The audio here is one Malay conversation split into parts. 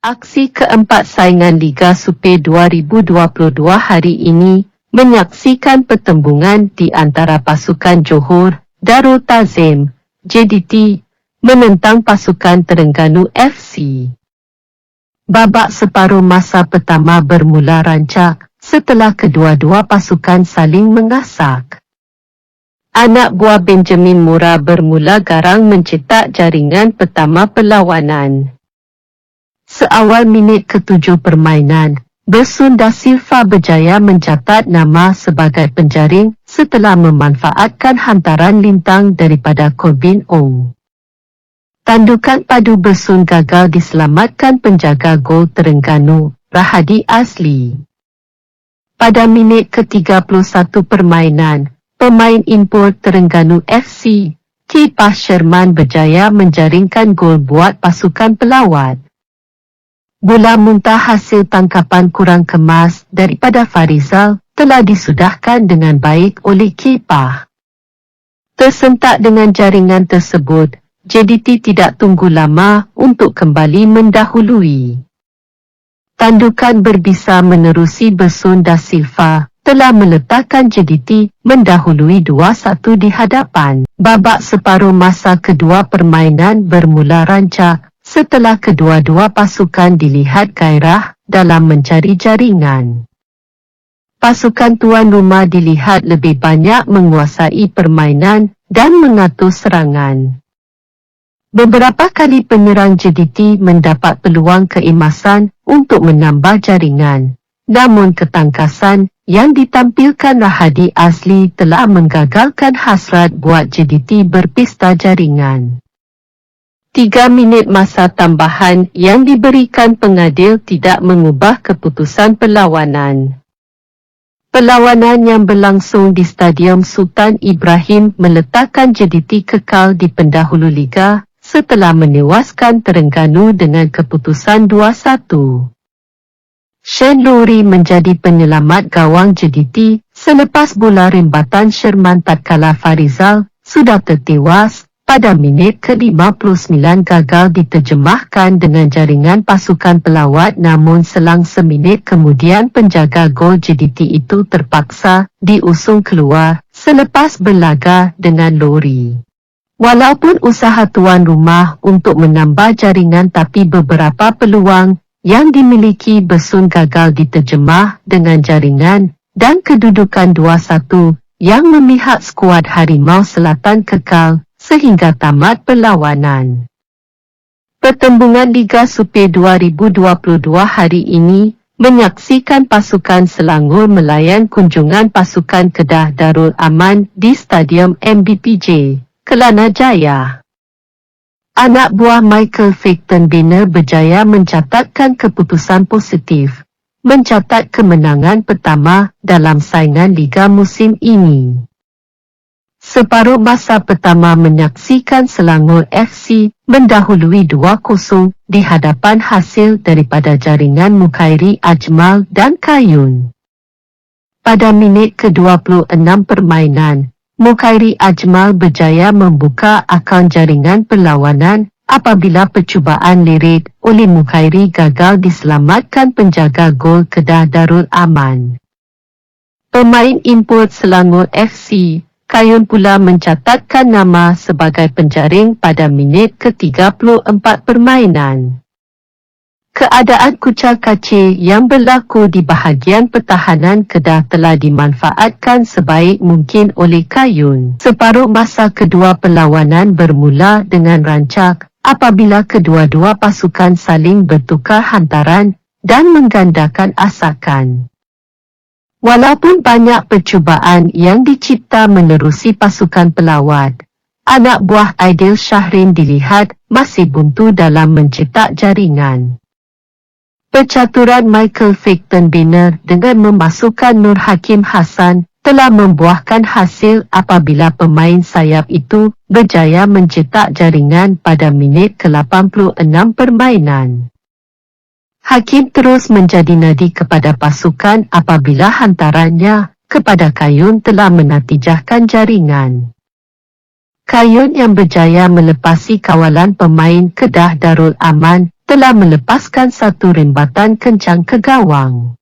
Aksi keempat saingan Liga Super 2022 hari ini menyaksikan pertembungan di antara pasukan Johor Darul Ta'zim JDT menentang pasukan Terengganu FC. Babak separuh masa pertama bermula rancak setelah kedua-dua pasukan saling mengasak. Anak buah Benjamin Mura bermula garang mencetak jaringan pertama perlawanan. Seawal minit ke-7 permainan, Bersun Da Silva berjaya mencatat nama sebagai penjaring setelah memanfaatkan hantaran lintang daripada Corbin Ong. Tandukan padu Bersun gagal diselamatkan penjaga gol Terengganu, Rahadi Azli. Pada minit ke-31 permainan, pemain import Terengganu FC, Kipah Sherman berjaya menjaringkan gol buat pasukan pelawat. Bola muntah hasil tangkapan kurang kemas daripada Farizal telah disudahkan dengan baik oleh Kipah. Tersentak dengan jaringan tersebut, JDT tidak tunggu lama untuk kembali mendahului. Tandukan berbisa menerusi Bersun Da Silva telah meletakkan JDT mendahului 2-1 di hadapan. Babak separuh masa kedua permainan bermula rancak setelah kedua-dua pasukan dilihat gairah dalam mencari jaringan. Pasukan tuan rumah dilihat lebih banyak menguasai permainan dan mengatur serangan. Beberapa kali penyerang JDT mendapat peluang keemasan untuk menambah jaringan, namun ketangkasan yang ditampilkan Rahadi Azli telah menggagalkan hasrat buat JDT berpesta jaringan. 3 minit masa tambahan yang diberikan pengadil tidak mengubah keputusan perlawanan. Perlawanan yang berlangsung di Stadium Sultan Ibrahim meletakkan JDT kekal di pendahulu liga setelah menewaskan Terengganu dengan keputusan 2-1. Shane Lowry menjadi penyelamat gawang JDT selepas bola rembatan Sherman tatkala Farizal sudah tertewas. Pada minit ke-59 gagal diterjemahkan dengan jaringan pasukan pelawat, namun selang seminit kemudian penjaga gol JDT itu terpaksa diusung keluar selepas berlaga dengan Lowry. Walaupun usaha tuan rumah untuk menambah jaringan, tapi beberapa peluang yang dimiliki Bersun gagal diterjemah dengan jaringan dan kedudukan 2-1 yang memihak skuad Harimau Selatan kekal sehingga tamat perlawanan. Pertembungan Liga Super 2022 hari ini menyaksikan pasukan Selangor melayan kunjungan pasukan Kedah Darul Aman di Stadium MBPJ, Kelana Jaya. Anak buah Michael Faghtenbiner berjaya mencatatkan keputusan positif, mencatat kemenangan pertama dalam saingan Liga musim ini. Separuh masa pertama menyaksikan Selangor FC mendahului 2-0 di hadapan hasil daripada jaringan Mukhairi Ajmal dan Kayun. Pada minit ke-26 permainan, Mukhairi Ajmal berjaya membuka akaun jaringan perlawanan apabila percubaan lirik oleh Mukhairi gagal diselamatkan penjaga gol Kedah Darul Aman. Pemain import Selangor FC, Kayun pula mencatatkan nama sebagai penjaring pada minit ke-34 permainan. Keadaan kucar-kacir yang berlaku di bahagian pertahanan Kedah telah dimanfaatkan sebaik mungkin oleh Kayun. Separuh masa kedua perlawanan bermula dengan rancak apabila kedua-dua pasukan saling bertukar hantaran dan menggandakan asakan. Walaupun banyak percubaan yang dicipta menerusi pasukan pelawat, anak buah Aidil Syahrin dilihat masih buntu dalam mencetak jaringan. Percaturan Michael Faghtenbiner dengan memasukkan Nur Hakim Hassan telah membuahkan hasil apabila pemain sayap itu berjaya mencetak jaringan pada minit ke-86 permainan. Hakim terus menjadi nadi kepada pasukan apabila hantarannya kepada Kayun telah menatijahkan jaringan. Kayun yang berjaya melepasi kawalan pemain Kedah Darul Aman telah melepaskan satu rembatan kencang ke gawang.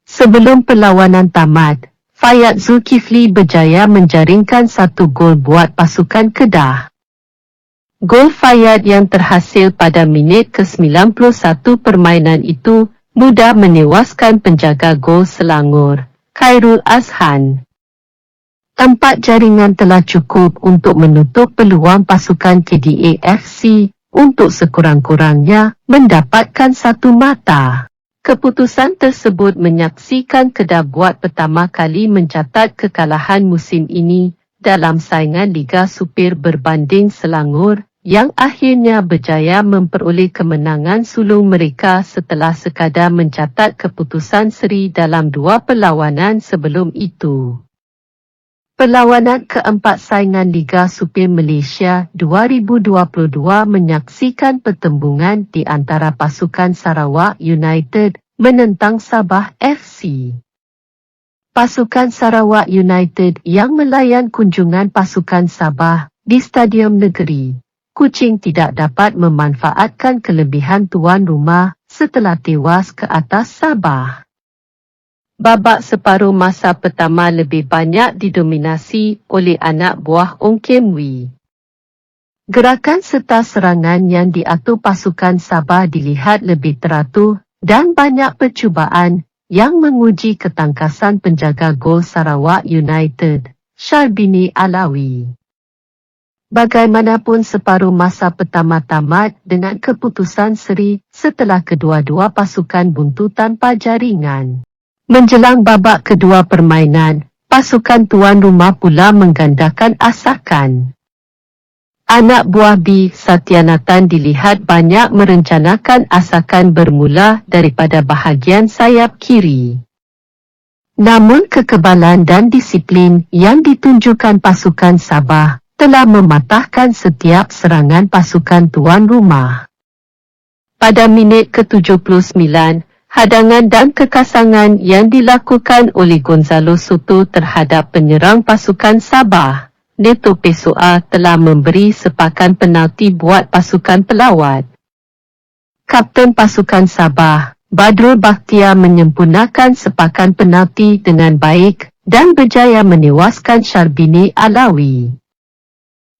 Sebelum perlawanan tamat, Fayyad Zulkifli berjaya menjaringkan satu gol buat pasukan Kedah. Gol Fayyad yang terhasil pada minit ke-91 permainan itu mudah menewaskan penjaga gol Selangor, Khairul Azhan. 4 jaringan telah cukup untuk menutup peluang pasukan KDA FC untuk sekurang-kurangnya mendapatkan satu mata. Keputusan tersebut menyaksikan Kedah buat pertama kali mencatat kekalahan musim ini dalam saingan Liga Supir berbanding Selangor yang akhirnya berjaya memperoleh kemenangan sulung mereka setelah sekadar mencatat keputusan seri dalam 2 perlawanan sebelum itu. Perlawanan keempat saingan Liga Supir Malaysia 2022 menyaksikan pertembungan di antara pasukan Sarawak United menentang Sabah FC. Pasukan Sarawak United yang melayan kunjungan pasukan Sabah di Stadium Negeri Kuching tidak dapat memanfaatkan kelebihan tuan rumah setelah tewas ke atas Sabah. Babak separuh masa pertama lebih banyak didominasi oleh anak buah Ong Kiem Wee. Gerakan serta serangan yang diatur pasukan Sabah dilihat lebih teratur dan banyak percubaan yang menguji ketangkasan penjaga gol Sarawak United, Syarbini Alawi. Bagaimanapun separuh masa pertama tamat dengan keputusan seri setelah kedua-dua pasukan buntu tanpa jaringan. Menjelang babak kedua permainan, pasukan tuan rumah pula menggandakan asakan. Anak buah B. Satyanathan dilihat banyak merencanakan asakan bermula daripada bahagian sayap kiri. Namun kekebalan dan disiplin yang ditunjukkan pasukan Sabah telah mematahkan setiap serangan pasukan tuan rumah. Pada minit ke-79, hadangan dan kekasangan yang dilakukan oleh Gonzalo Soto terhadap penyerang pasukan Sabah, Neto Pessoa, telah memberi sepakan penalti buat pasukan pelawat. Kapten pasukan Sabah, Badrul Bakhtiar, menyempurnakan sepakan penalti dengan baik dan berjaya menewaskan Syarbini Alawi.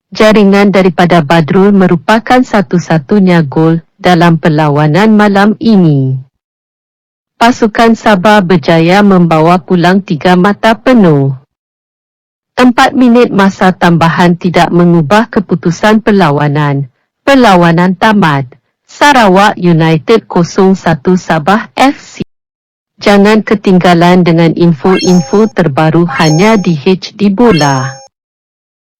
Jaringan daripada Badrul merupakan satu-satunya gol dalam perlawanan malam ini. Pasukan Sabah berjaya membawa pulang 3 mata penuh. 4 minit masa tambahan tidak mengubah keputusan perlawanan. Perlawanan tamat. Sarawak United 0-1 Sabah FC. Jangan ketinggalan dengan info-info terbaru hanya di HD Bola.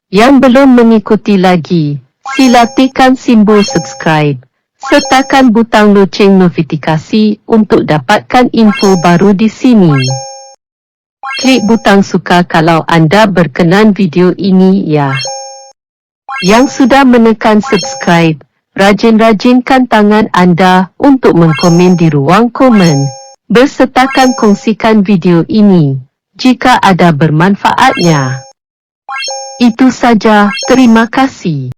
Yang belum mengikuti lagi, sila tekan simbol subscribe. Sertakan butang loceng notifikasi untuk dapatkan info baru di sini. Klik butang suka kalau anda berkenan video ini ya. Yang sudah menekan subscribe, rajin-rajinkan tangan anda untuk mengkomen di ruang komen. Bersertakan kongsikan video ini jika ada bermanfaatnya. Itu saja, terima kasih.